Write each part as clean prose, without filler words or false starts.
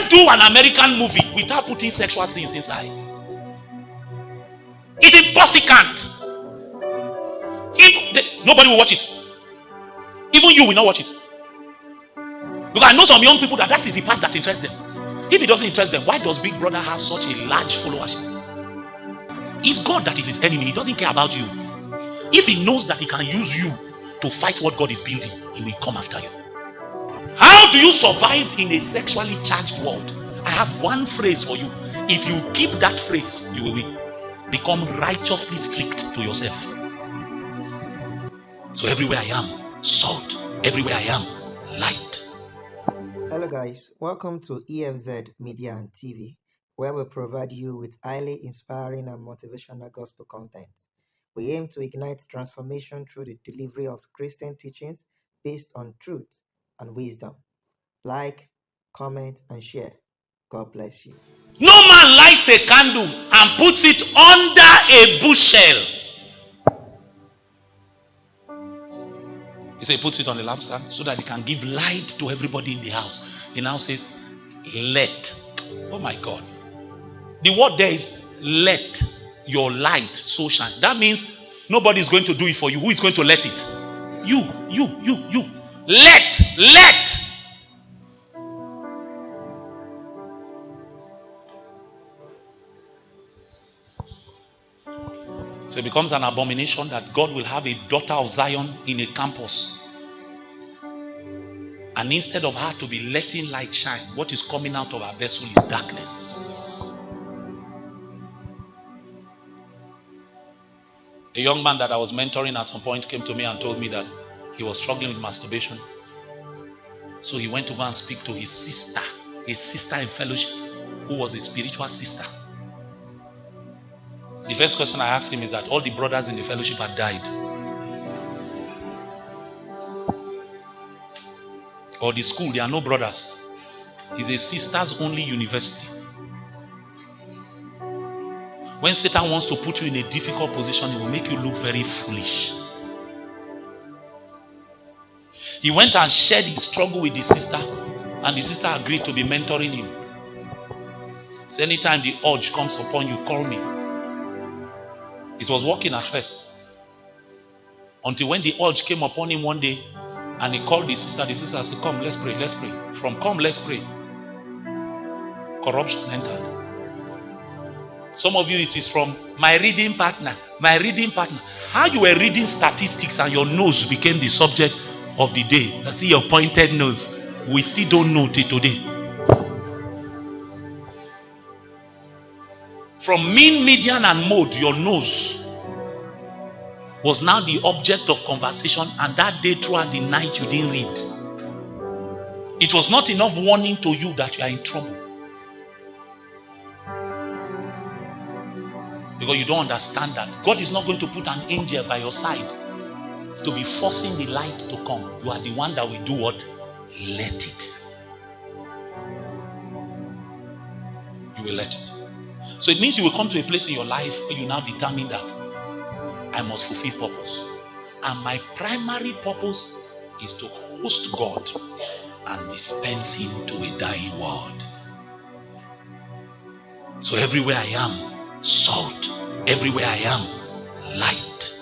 can't do an American movie without putting sexual scenes inside. It's impossible. Nobody will watch it. Even you will not watch it. Because I know some young people that is the part that interests them. If it doesn't interest them, why does Big Brother have such a large followership? It's God that is his enemy. He doesn't care about you. If he knows that he can use you to fight what God is building, he will come after you. How do you survive in a sexually charged world? I have one phrase for you. If you keep that phrase, you will become righteously strict to yourself. So everywhere I am, salt. Everywhere I am, light. Hello guys, welcome to EFZ Media and TV, where we provide you with highly inspiring and motivational gospel content. We aim to ignite transformation through the delivery of Christian teachings based on truth and wisdom. Like, comment, and share. God bless you. No man lights a candle and puts it under a bushel. He said he puts it on the lampstand so that it can give light to everybody in the house. He now says, let. Oh my God. The word there is let your light so shine. That means nobody is going to do it for you. Who is going to let it? You. Let. So it becomes an abomination that God will have a daughter of Zion in a campus. And instead of her to be letting light shine, what is coming out of her vessel is darkness. A young man that I was mentoring at some point came to me and told me that he was struggling with masturbation. So he went to go and speak to his sister in fellowship, who was a spiritual sister. The first question I asked him is that all the brothers in the fellowship had died. Or the school, there are no brothers. It's a sisters only university. When Satan wants to put you in a difficult position, he will make you look very foolish. He went and shared his struggle with the sister, and the sister agreed to be mentoring him. So anytime the urge comes upon you, call me. It was working at first. Until when the urge came upon him one day, and he called the sister said, come, let's pray. From come, let's pray, corruption entered. Some of you, it is from my reading partner. How you were reading statistics and your nose became the subject of the day. I see your pointed nose. We still don't know till today. From mean, median, and mode, your nose was now the object of conversation, and that day throughout the night you didn't read. It was not enough warning to you that you are in trouble. Because you don't understand that God is not going to put an angel by your side to be forcing the light to come. You are the one that will do what? Let it. You will let it. So it means you will come to a place in your life where you now determine that I must fulfill purpose. And my primary purpose is to host God and dispense him to a dying world. So everywhere I am, salt. Everywhere I am, light.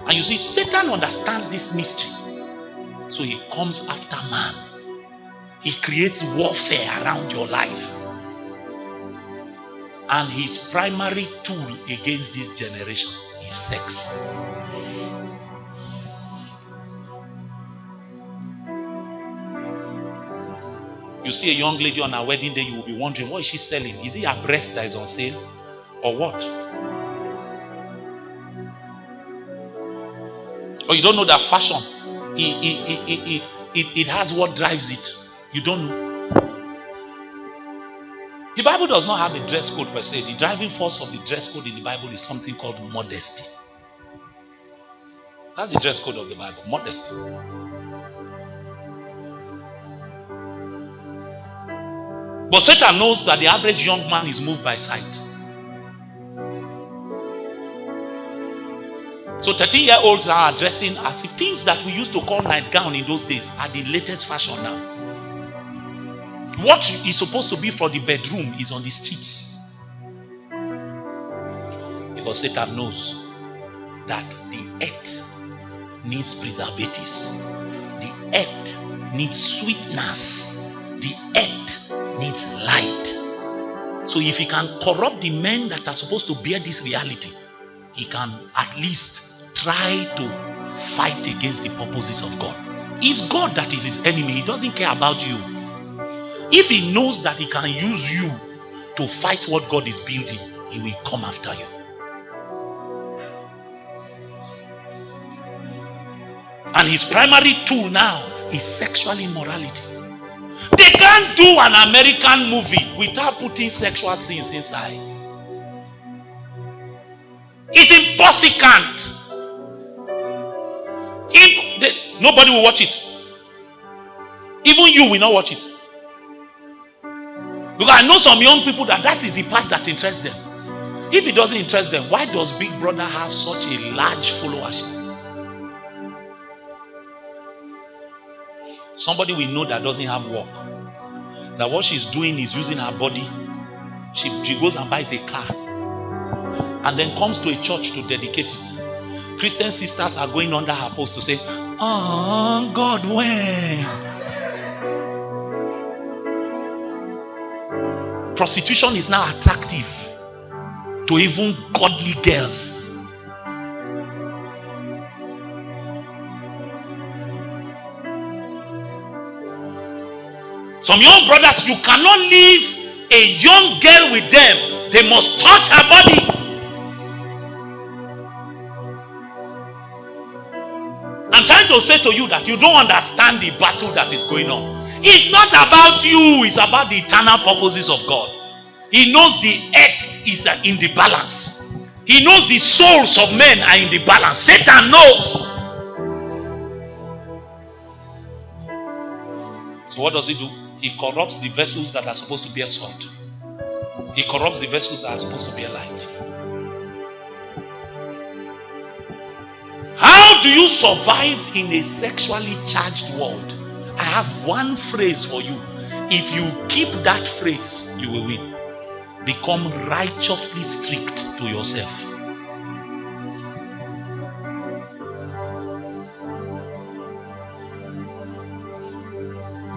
And you see, Satan understands this mystery. So he comes after man. He creates warfare around your life. And his primary tool against this generation is sex. You see a young lady on her wedding day, you will be wondering, what is she selling? Is it her breast that is on sale? Or what? Or you don't know that fashion, it has what drives it. You don't know. The Bible does not have a dress code per se. The driving force of the dress code in the Bible is something called modesty. That's the dress code of the Bible, modesty. But Satan knows that the average young man is moved by sight. So 13-year-olds are dressing as if things that we used to call nightgown in those days are the latest fashion now. What is supposed to be for the bedroom is on the streets. Because Satan knows that the earth needs preservatives. The earth needs sweetness. The earth needs light. So if he can corrupt the men that are supposed to bear this reality, he can at least try to fight against the purposes of God. It's God that is his enemy. He doesn't care about you. If he knows that he can use you to fight what God is building, he will come after you. And his primary tool now is sexual immorality. They can't do an American movie without putting sexual scenes inside. It's impossible. Nobody will watch it. Even you will not watch it. Because I know some young people that is the part that interests them. If it doesn't interest them, why does Big Brother have such a large followership? Somebody we know that doesn't have work, that what she's doing is using her body. She goes and buys a car and then comes to a church to dedicate it. Christian sisters are going under her post to say, "Oh God, when?" Prostitution is now attractive to even godly girls. Some young brothers, you cannot leave a young girl with them. They must touch her body. I'm trying to say to you that you don't understand the battle that is going on. It's not about you, it's about the eternal purposes of God. He knows the earth is in the balance. He knows the souls of men are in the balance. Satan knows. So what does he do? He corrupts the vessels that are supposed to bear salt. He corrupts the vessels that are supposed to bear light. How do you survive in a sexually charged world? I have one phrase for you. If you keep that phrase, you will win. Become righteously strict to yourself.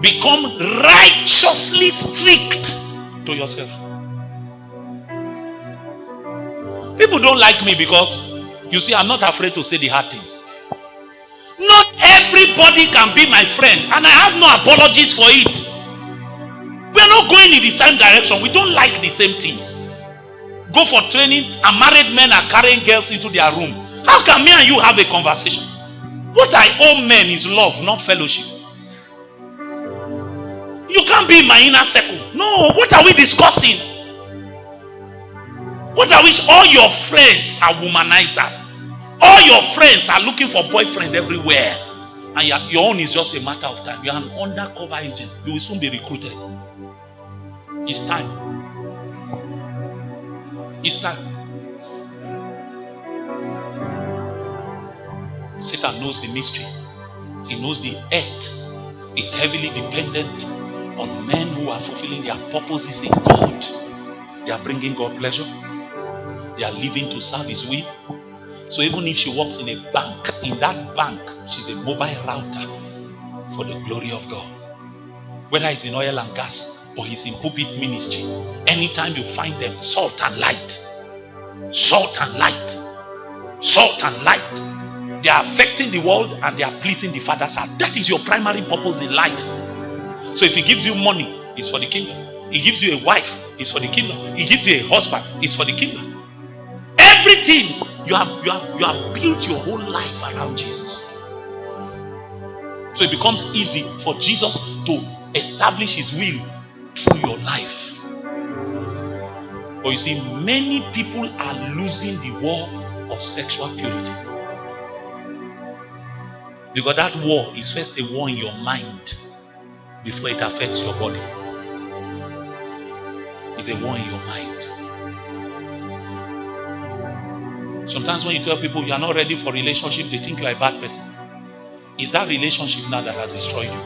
Become righteously strict to yourself. People don't like me because, you see, I'm not afraid to say the hard things. Not everybody can be my friend, and I have no apologies for it. We are not going in the same direction. We don't like the same things. Go for training, and married men are carrying girls into their room. How can me and you have a conversation? What I owe men is love, not fellowship. You can't be in my inner circle. No, what are we discussing? What are we? All your friends are womanizers. All your friends are looking for boyfriend everywhere. And your own is just a matter of time. You are an undercover agent. You will soon be recruited. It's time. It's time. Satan knows the mystery. He knows the earth is heavily dependent on men who are fulfilling their purposes in God. They are bringing God pleasure. They are living to serve His will. So even if she works in a bank, in that bank, she's a mobile router for the glory of God. Whether it's in oil and gas or he's in pulpit ministry, anytime you find them, salt and light. Salt and light. Salt and light. They are affecting the world and they are pleasing the Father's heart. That is your primary purpose in life. So if He gives you money, it's for the kingdom. He gives you a wife, it's for the kingdom. He gives you a husband, it's for the kingdom. Everything you have built your whole life around Jesus. So it becomes easy for Jesus to establish His will through your life. But you see, many people are losing the war of sexual purity. Because that war is first a war in your mind before it affects your body. It's a war in your mind. Sometimes when you tell people you are not ready for relationship, they think you are a bad person. It's that relationship now that has destroyed you.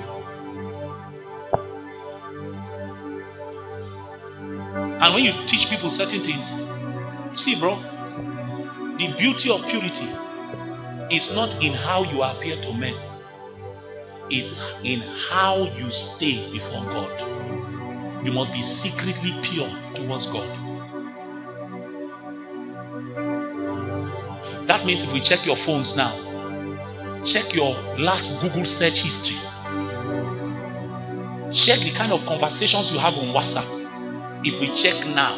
And when you teach people certain things, see, bro, the beauty of purity is not in how you appear to men, is in how you stay before God. You must be secretly pure towards God. That means if we check your phones now, check your last Google search history, check the kind of conversations you have on WhatsApp. If we check now,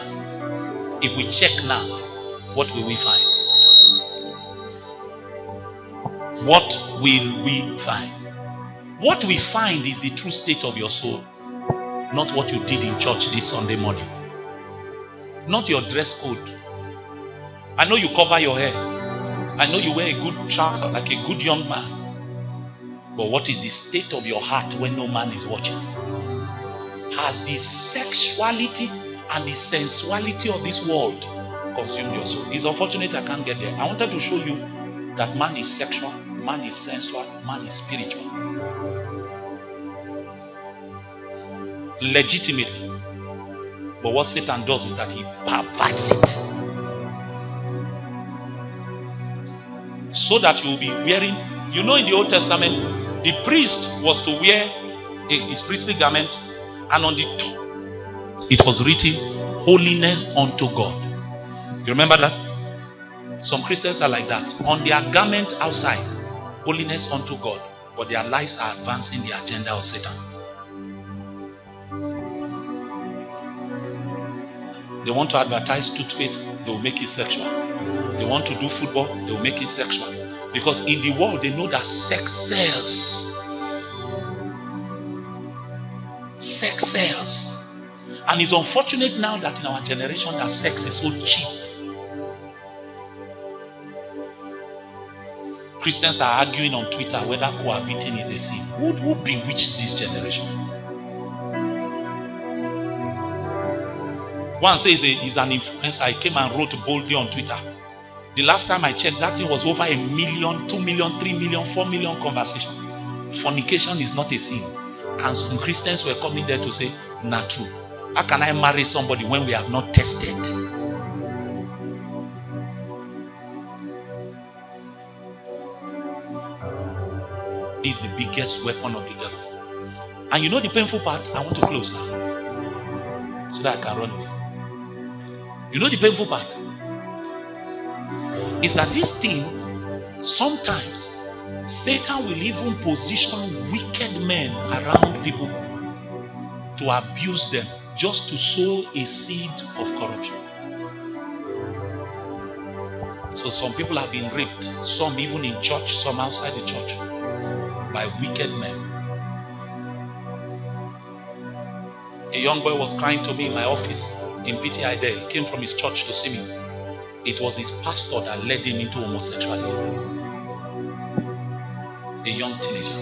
what will we find? What will we find? What we find is the true state of your soul, not what you did in church this Sunday morning, not your dress code. I know you cover your hair. I know you wear a good trouser like a good young man. But what is the state of your heart when no man is watching? Has the sexuality and the sensuality of this world consumed your soul? It's unfortunate I can't get there. I wanted to show you that man is sexual, man is sensual, man is spiritual. Legitimately. But what Satan does is that he perverts it. So that you will be wearing, you know, in the Old Testament, the priest was to wear his priestly garment, and on the top it was written, holiness unto God. You remember that? Some Christians are like that. On their garment outside, holiness unto God, but their lives are advancing the agenda of Satan. They want to advertise toothpaste, they will make it sexual. They want to do football, they will make it sexual. Because in the world, they know that sex sells. Sex sells. And it's unfortunate now that in our generation that sex is so cheap. Christians are arguing on Twitter whether cohabiting is a sin. Who bewitched this generation? One says he's an influencer. He came and wrote boldly on Twitter. The last time I checked, that thing was over 1 million, 2 million, 3 million, 4 million conversation. Fornication is not a sin. And some Christians were coming there to say, not true. How can I marry somebody when we have not tested? This is the biggest weapon of the devil. And you know the painful part? I want to close now, so that I can run away. You know the painful part? Is that this thing, sometimes Satan will even position wicked men around people to abuse them just to sow a seed of corruption. So some people have been raped, some even in church, some outside the church, by wicked men. A young boy was crying to me in my office in PTI there. He came from his church to see me. It was his pastor that led him into homosexuality. A young teenager.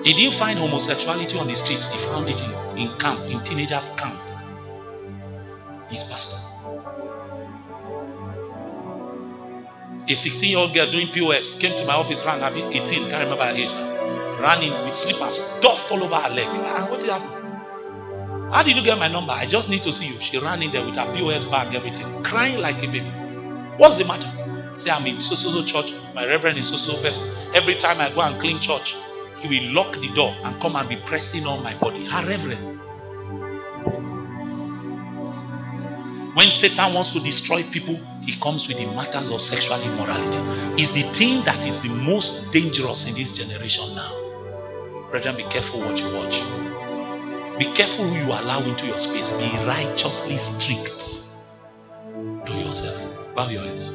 He didn't find homosexuality on the streets. He found it in camp, in teenagers' camp. His pastor. A 16-year-old girl doing POS came to my office, ran 18, can't remember her age. Ran in with slippers, dust all over her leg. What did happen? How did you get my number? I just need to see you. She ran in there with her POS bag, everything, crying like a baby. What's the matter? Say, I'm in so church. My reverend is so person. Every time I go and clean church, he will lock the door and come and be pressing on my body. Her reverend. When Satan wants to destroy people, he comes with the matters of sexual immorality. It's the thing that is the most dangerous in this generation now. Brethren, be careful what you watch. Be careful who you allow into your space. Be righteously strict to yourself. Bow your heads.